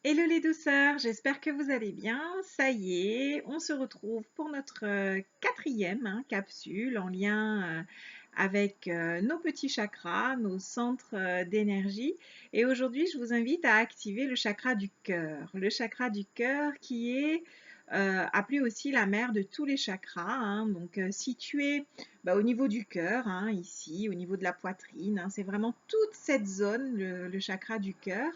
Hello les douceurs, j'espère que vous allez bien. Ça y est, on se retrouve pour notre quatrième capsule en lien avec nos petits chakras, nos centres d'énergie. Et aujourd'hui, je vous invite à activer le chakra du cœur. Le chakra du cœur qui est appelé aussi la mère de tous les chakras, donc situé au niveau du cœur, ici, au niveau de la poitrine. C'est vraiment toute cette zone, le chakra du cœur.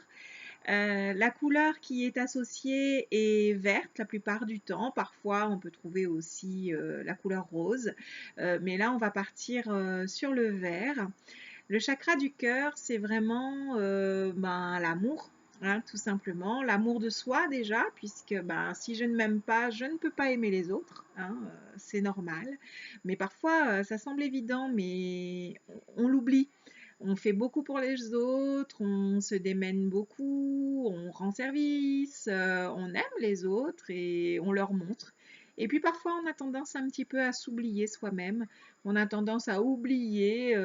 La couleur qui est associée est verte la plupart du temps. Parfois, on peut trouver aussi la couleur rose. Mais là, on va partir sur le vert. Le chakra du cœur, c'est vraiment l'amour, tout simplement. L'amour de soi déjà, puisque si je ne m'aime pas, je ne peux pas aimer les autres. C'est normal. Mais parfois, ça semble évident, mais on l'oublie. On fait beaucoup pour les autres, on se démène beaucoup, on rend service, on aime les autres et on leur montre. Et puis parfois on a tendance un petit peu à s'oublier soi-même, on a tendance à oublier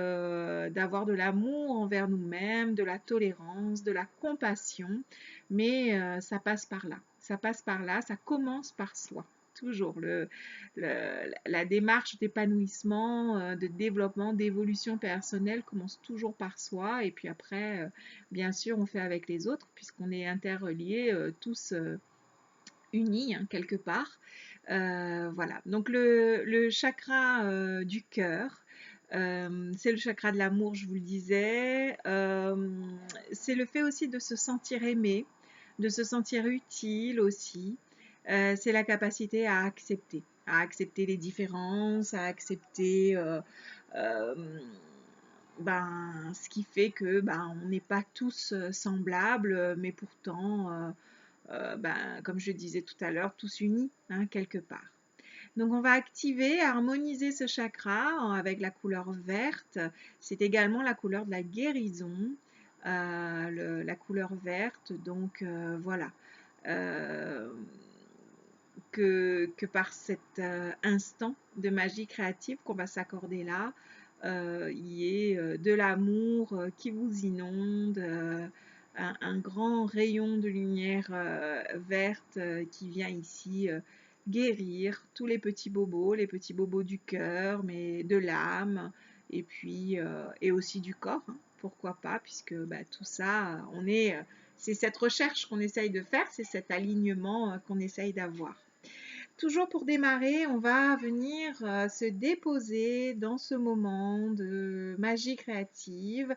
d'avoir de l'amour envers nous-mêmes, de la tolérance, de la compassion, mais ça passe par là. Ça passe par là, ça commence par soi. Toujours la démarche d'épanouissement, de développement, d'évolution personnelle commence toujours par soi et puis après, bien sûr, on fait avec les autres puisqu'on est interreliés, tous unis quelque part. Voilà, donc le chakra du cœur, c'est le chakra de l'amour, je vous le disais. C'est le fait aussi de se sentir aimé, de se sentir utile aussi. C'est la capacité à accepter les différences, à accepter euh, ce qui fait que on n'est pas tous semblables, mais pourtant, comme je disais tout à l'heure, tous unis quelque part. Donc on va activer, harmoniser ce chakra avec la couleur verte. C'est également la couleur de la guérison, la couleur verte. Donc voilà, euh, que par cet instant de magie créative qu'on va s'accorder là, il y ait de l'amour qui vous inonde, un grand rayon de lumière verte qui vient ici guérir tous les petits bobos du cœur, mais de l'âme, et puis et aussi du corps, pourquoi pas, puisque tout ça, c'est cette recherche qu'on essaye de faire, c'est cet alignement qu'on essaye d'avoir. Toujours pour démarrer, on va venir se déposer dans ce moment de magie créative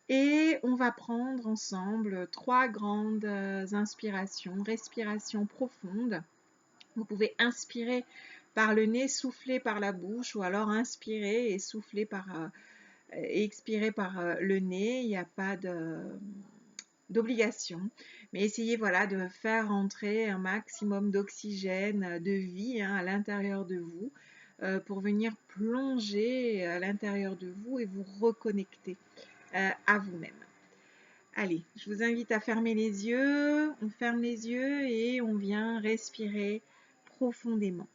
et on va prendre ensemble trois grandes inspirations, respirations profondes. Vous pouvez inspirer par le nez, souffler par la bouche ou alors inspirer et souffler et expirer par le nez. Il n'y a pas d'obligation, mais essayez voilà de faire entrer un maximum d'oxygène, de vie à l'intérieur de vous pour venir plonger à l'intérieur de vous et vous reconnecter à vous-même. Allez, je vous invite à fermer les yeux, on ferme les yeux et on vient respirer profondément.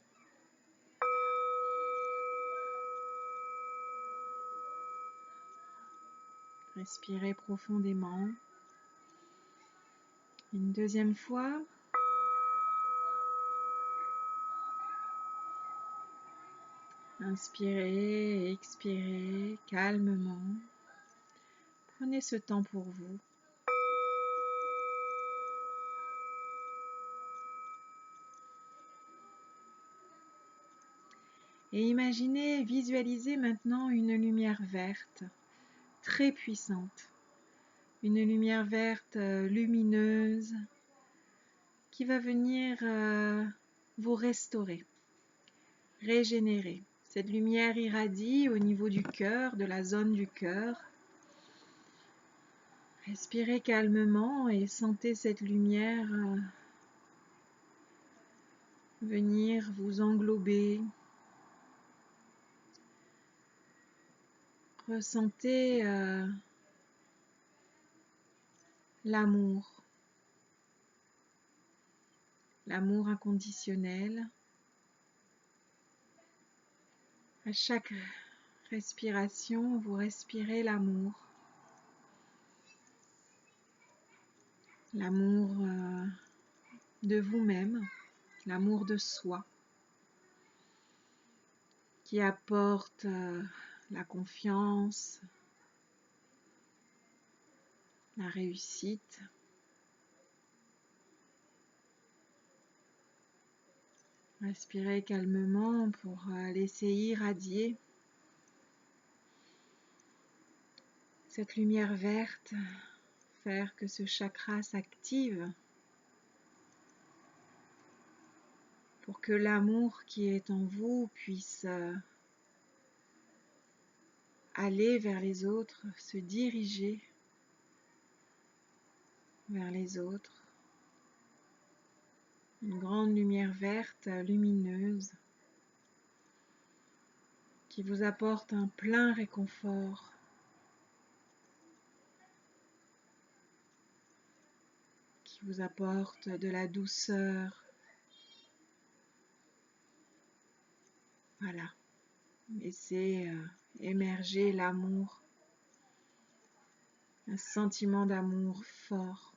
Respirez profondément. Une deuxième fois. Inspirez et expirez calmement. Prenez ce temps pour vous. Et imaginez, visualisez maintenant une lumière verte, très puissante. Une lumière verte lumineuse qui va venir vous restaurer, régénérer. Cette lumière irradie au niveau du cœur, de la zone du cœur. Respirez calmement et sentez cette lumière venir vous englober. Ressentez l'amour, l'amour inconditionnel. À chaque respiration, vous respirez l'amour. l'amour de vous-même, l'amour de soi, qui apporte la confiance, la réussite. Respirez calmement pour laisser irradier cette lumière verte, faire que ce chakra s'active pour que l'amour qui est en vous puisse aller vers les autres, se diriger vers les autres. Une grande lumière verte, lumineuse, qui vous apporte un plein réconfort, qui vous apporte de la douceur. Voilà, laissez émerger l'amour, un sentiment d'amour fort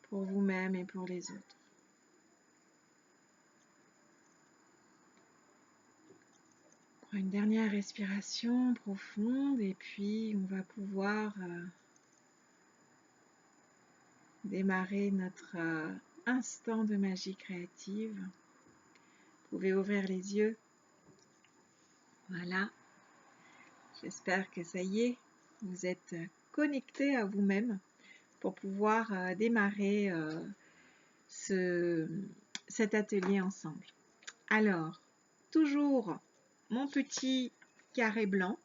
pour vous-même et pour les autres. Prenez une dernière respiration profonde et puis on va pouvoir démarrer notre instant de magie créative. Vous pouvez ouvrir les yeux. Voilà. J'espère que ça y est, vous êtes connecté à vous-même pour pouvoir démarrer cet atelier ensemble. Alors, toujours mon petit carré blanc.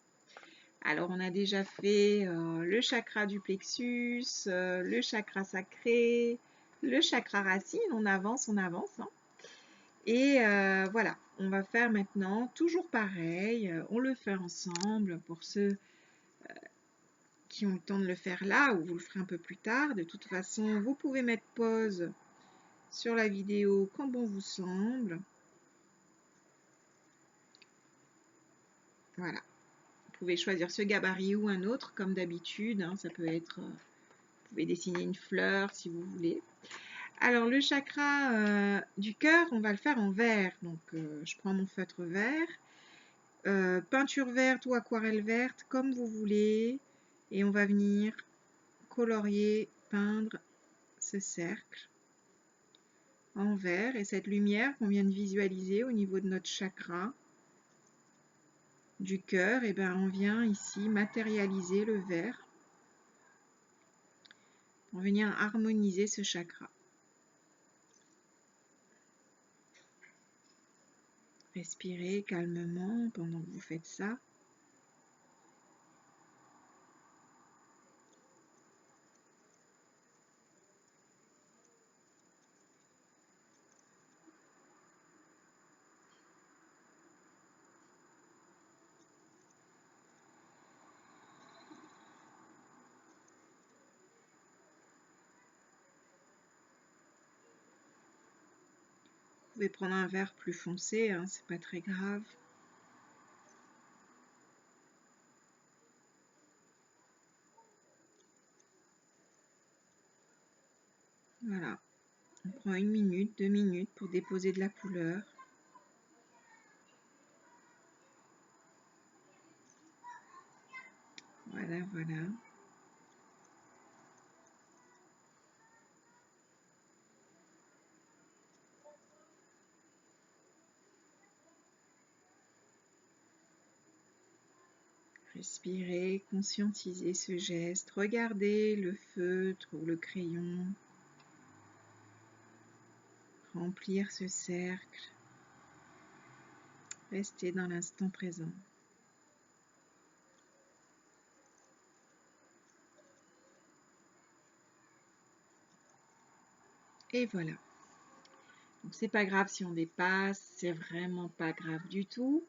Alors, on a déjà fait le chakra du plexus, le chakra sacré, le chakra racine. On avance, on avance. Hein. Et voilà, on va faire maintenant toujours pareil. On le fait ensemble pour ceux qui ont le temps de le faire là ou vous le ferez un peu plus tard. De toute façon, vous pouvez mettre pause sur la vidéo quand bon vous semble. Voilà. Vous pouvez choisir ce gabarit ou un autre comme d'habitude. Hein, ça peut être, vous pouvez dessiner une fleur si vous voulez. Alors le chakra du cœur, on va le faire en vert. Donc je prends mon feutre vert, peinture verte ou aquarelle verte comme vous voulez. Et on va venir colorier, peindre ce cercle en vert. Et cette lumière qu'on vient de visualiser au niveau de notre chakra du cœur, et ben on vient ici matérialiser le vert pour venir harmoniser ce chakra. Respirez calmement pendant que vous faites ça. Vous pouvez prendre un vert plus foncé, hein, c'est pas très grave. Voilà, on prend 1 minute, 2 minutes pour déposer de la couleur. Voilà, voilà. Respirez, conscientisez ce geste. Regardez le feutre ou le crayon. Remplir ce cercle. Restez dans l'instant présent. Et voilà. Donc c'est pas grave si on dépasse, c'est vraiment pas grave du tout.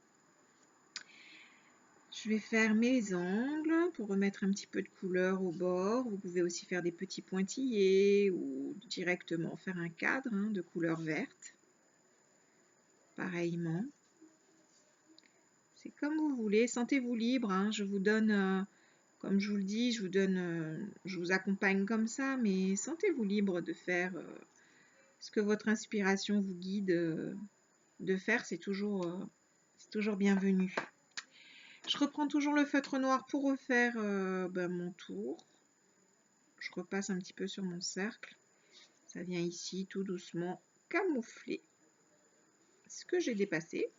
Je vais faire mes angles pour remettre un petit peu de couleur au bord. Vous pouvez aussi faire des petits pointillés ou directement faire un cadre de couleur verte. Pareillement. C'est comme vous voulez, sentez-vous libre. Je vous donne Comme je vous le dis, je vous accompagne comme ça, mais sentez-vous libre de faire ce que votre inspiration vous guide de faire, c'est toujours bienvenu. Je reprends toujours le feutre noir pour refaire mon tour. Je repasse un petit peu sur mon cercle. Ça vient ici tout doucement camoufler ce que j'ai dépassé.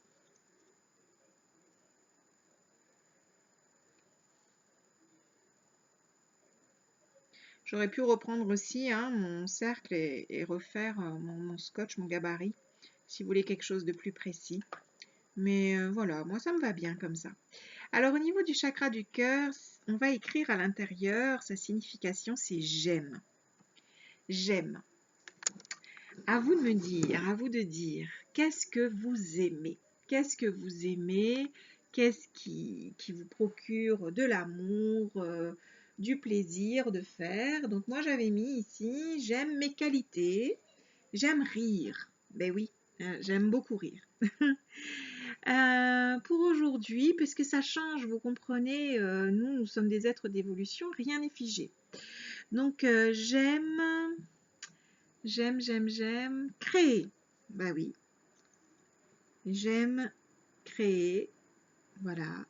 J'aurais pu reprendre aussi mon cercle et refaire mon scotch, mon gabarit, si vous voulez quelque chose de plus précis. Mais voilà, moi ça me va bien comme ça. Alors au niveau du chakra du cœur, on va écrire à l'intérieur, sa signification c'est j'aime. J'aime. À vous de me dire, à vous de dire, qu'est-ce que vous aimez? Qu'est-ce que vous aimez? Qu'est-ce qui vous procure de l'amour, du plaisir de faire? Donc moi j'avais mis ici, j'aime mes qualités, j'aime rire. Ben oui, j'aime beaucoup rire. Pour aujourd'hui, puisque ça change, vous comprenez, nous sommes des êtres d'évolution, rien n'est figé. Donc j'aime créer. Bah oui, j'aime créer, voilà.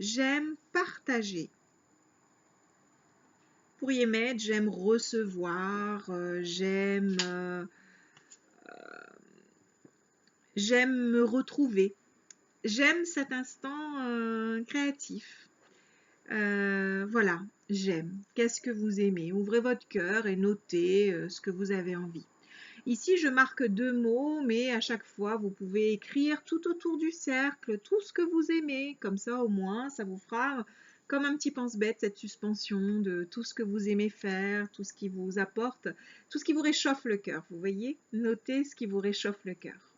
J'aime partager. Vous pourriez mettre j'aime recevoir, j'aime me retrouver. J'aime cet instant créatif. Voilà, j'aime. Qu'est-ce que vous aimez? Ouvrez votre cœur et notez ce que vous avez envie. Ici, je marque 2 mots, mais à chaque fois, vous pouvez écrire tout autour du cercle, tout ce que vous aimez. Comme ça, au moins, ça vous fera comme un petit pense-bête, cette suspension de tout ce que vous aimez faire, tout ce qui vous apporte, tout ce qui vous réchauffe le cœur. Vous voyez? Notez ce qui vous réchauffe le cœur.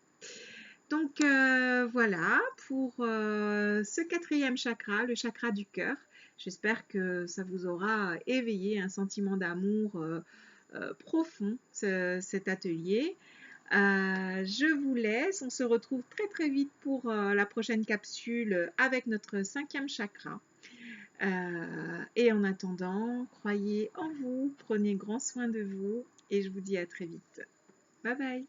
Donc voilà pour ce 4e chakra, le chakra du cœur. J'espère que ça vous aura éveillé un sentiment d'amour profond, cet atelier. Je vous laisse, on se retrouve très très vite pour la prochaine capsule avec notre 5e chakra. Et en attendant, croyez en vous, prenez grand soin de vous et je vous dis à très vite. Bye bye.